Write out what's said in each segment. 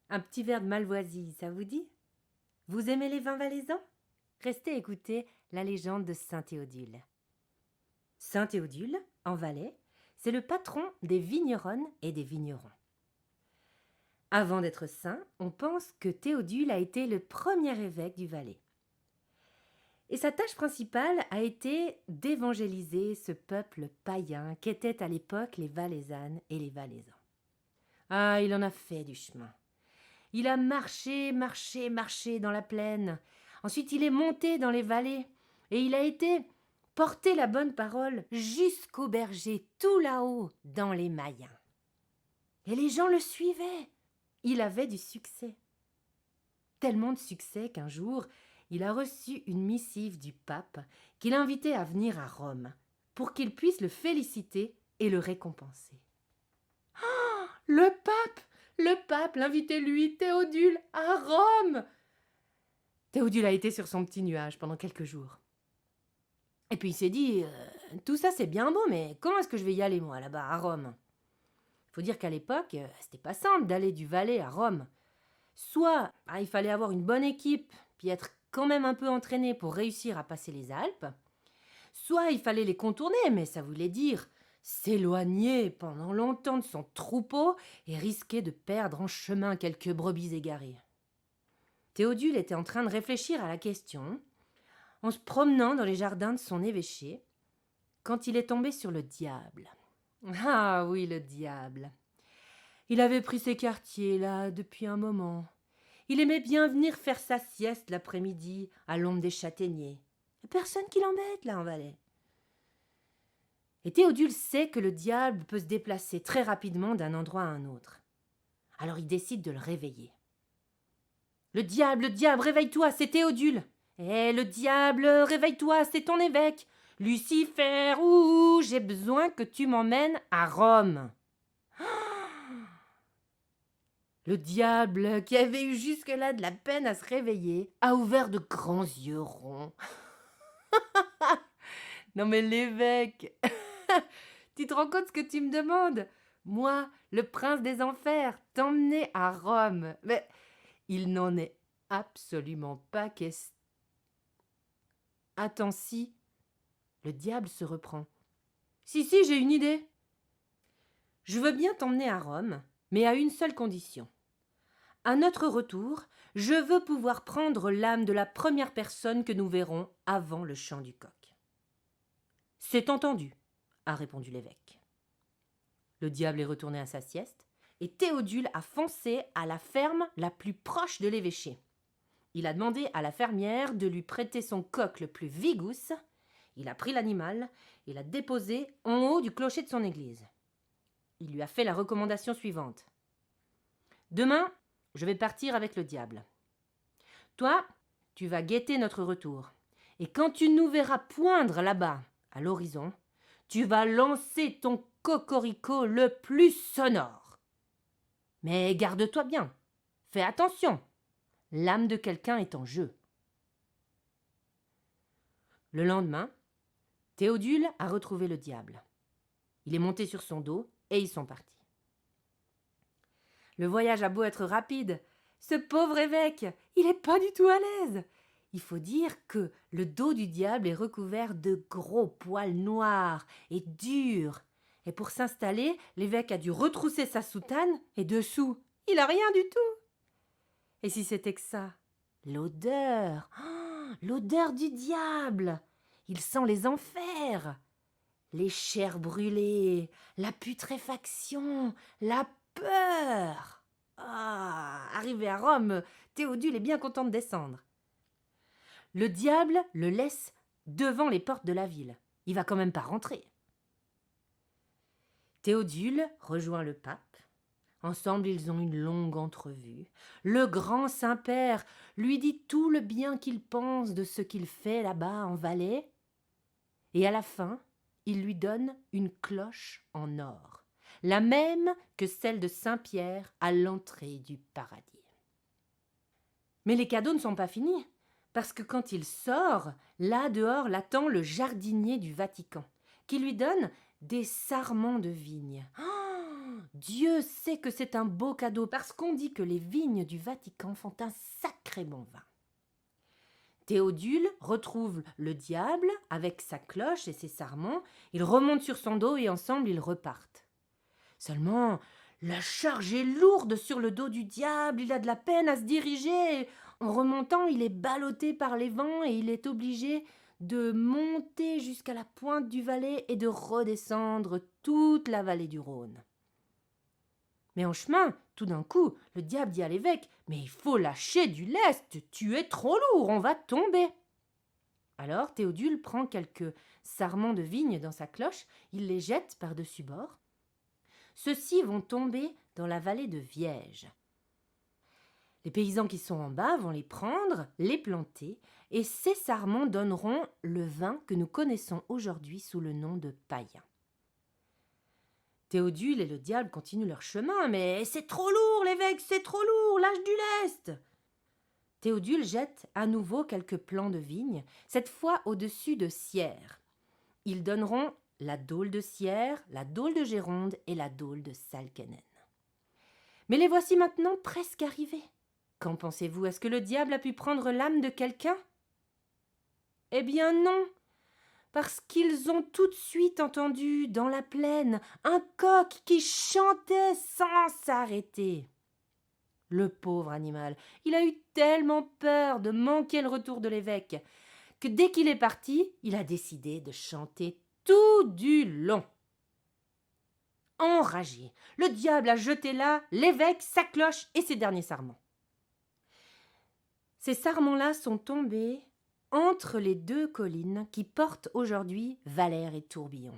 Un petit verre de Malvoisie, ça vous dit? Vous aimez les vins valaisans? Restez écouter la légende de Saint Théodule. Saint Théodule, en Valais, c'est le patron des vigneronnes et des vignerons. Avant d'être saint, on pense que Théodule a été le premier évêque du Valais. Et sa tâche principale a été d'évangéliser ce peuple païen qu'étaient à l'époque les Valaisannes et les Valaisans. Ah, il en a fait du chemin. Il a marché dans la plaine. Ensuite, il est monté dans les vallées et il a été porter la bonne parole jusqu'au berger, tout là-haut, dans les Mayens. Et les gens le suivaient. Il avait du succès. Tellement de succès qu'un jour, il a reçu une missive du pape qui l'invitait à venir à Rome pour qu'il puisse le féliciter et le récompenser. Ah, le pape l'invitait lui, Théodule, à Rome. Théodule a été sur son petit nuage pendant quelques jours. Et puis il s'est dit, tout ça c'est bien beau, mais comment est-ce que je vais y aller moi là-bas à Rome? Faut dire qu'à l'époque, c'était pas simple d'aller du Valais à Rome. Soit il fallait avoir une bonne équipe, puis être quand même un peu entraîné pour réussir à passer les Alpes, soit il fallait les contourner, mais ça voulait dire s'éloigner pendant longtemps de son troupeau et risquer de perdre en chemin quelques brebis égarées. Théodule était en train de réfléchir à la question, en se promenant dans les jardins de son évêché, quand il est tombé sur le diable. Ah oui, le diable. Il avait pris ses quartiers, là, depuis un moment. Il aimait bien venir faire sa sieste l'après-midi, à l'ombre des châtaigniers. Personne qui l'embête, là, en Valais. Et Théodule sait que le diable peut se déplacer très rapidement d'un endroit à un autre. Alors il décide de le réveiller. Le diable, réveille-toi, c'est Théodule. Eh, le diable, réveille-toi, c'est ton évêque. Lucifer, ouh, j'ai besoin que tu m'emmènes à Rome. Le diable, qui avait eu jusque-là de la peine à se réveiller, a ouvert de grands yeux ronds. Non mais l'évêque, tu te rends compte ce que tu me demandes? Moi, le prince des enfers, t'emmener à Rome. Mais il n'en est absolument pas question. Attends, si. Le diable se reprend. Si, j'ai une idée. Je veux bien t'emmener à Rome, mais à une seule condition. À notre retour, je veux pouvoir prendre l'âme de la première personne que nous verrons avant le chant du coq. C'est entendu, a répondu l'évêque. Le diable est retourné à sa sieste, et Théodule a foncé à la ferme la plus proche de l'évêché. Il a demandé à la fermière de lui prêter son coq le plus vigousse. Il a pris l'animal et l'a déposé en haut du clocher de son église. Il lui a fait la recommandation suivante. Demain, je vais partir avec le diable. Toi, tu vas guetter notre retour. Et quand tu nous verras poindre là-bas, à l'horizon, tu vas lancer ton cocorico le plus sonore. Mais garde-toi bien. Fais attention. L'âme de quelqu'un est en jeu. Le lendemain, Théodule a retrouvé le diable. Il est monté sur son dos et ils sont partis. Le voyage a beau être rapide, ce pauvre évêque, il n'est pas du tout à l'aise. Il faut dire que le dos du diable est recouvert de gros poils noirs et durs. Et pour s'installer, l'évêque a dû retrousser sa soutane et dessous, il n'a rien du tout. Et si c'était que ça, l'odeur, l'odeur du diable. Il sent les enfers, les chairs brûlées, la putréfaction, la peur. Ah, arrivé à Rome, Théodule est bien content de descendre. Le diable le laisse devant les portes de la ville. Il va quand même pas rentrer. Théodule rejoint le pape. Ensemble, ils ont une longue entrevue. Le grand Saint-Père lui dit tout le bien qu'il pense de ce qu'il fait là-bas en Valais. Et à la fin, il lui donne une cloche en or, la même que celle de Saint-Pierre à l'entrée du paradis. Mais les cadeaux ne sont pas finis, parce que quand il sort, là dehors l'attend le jardinier du Vatican, qui lui donne des sarments de vigne. Oh, Dieu sait que c'est un beau cadeau parce qu'on dit que les vignes du Vatican font un sacré bon vin. Théodule retrouve le diable avec sa cloche et ses sarments. Il remonte sur son dos et ensemble ils repartent. Seulement, la charge est lourde sur le dos du diable, il a de la peine à se diriger. En remontant, il est ballotté par les vents et il est obligé de monter jusqu'à la pointe du Valais et de redescendre toute la vallée du Rhône. Mais en chemin, tout d'un coup, le diable dit à l'évêque « Mais il faut lâcher du lest, tu es trop lourd, on va tomber !» Alors Théodule prend quelques sarments de vigne dans sa cloche, il les jette par-dessus bord. Ceux-ci vont tomber dans la vallée de Viège. Les paysans qui sont en bas vont les prendre, les planter, et ces sarments donneront le vin que nous connaissons aujourd'hui sous le nom de païen. Théodule et le diable continuent leur chemin. « Mais c'est trop lourd, l'évêque, c'est trop lourd, lâche du lest !» Théodule jette à nouveau quelques plants de vigne, cette fois au-dessus de Sierre. Ils donneront la dôle de Sierre, la dôle de Géronde et la dôle de Salkenen. Mais les voici maintenant presque arrivés. Qu'en pensez-vous? Est-ce que le diable a pu prendre l'âme de quelqu'un? Eh bien non, parce qu'ils ont tout de suite entendu dans la plaine un coq qui chantait sans s'arrêter. Le pauvre animal, il a eu tellement peur de manquer le retour de l'évêque que dès qu'il est parti, il a décidé de chanter tout du long. Enragé, le diable a jeté là l'évêque, sa cloche et ses derniers sarments. Ces sarments-là sont tombés entre les deux collines qui portent aujourd'hui Valère et Tourbillon.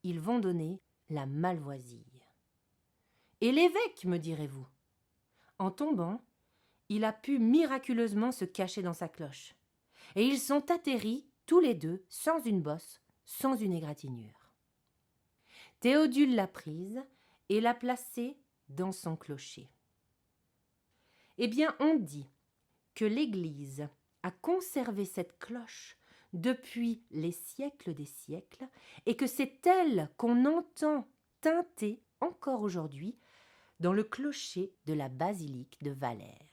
Ils vont donner la Malvoisie. Et l'évêque, me direz-vous? En tombant, il a pu miraculeusement se cacher dans sa cloche. Et ils sont atterris, tous les deux, sans une bosse, sans une égratignure. Théodule l'a prise et l'a placée dans son clocher. Eh bien, on dit que l'Église a conservé cette cloche depuis les siècles des siècles et que c'est elle qu'on entend tinter encore aujourd'hui dans le clocher de la basilique de Valère.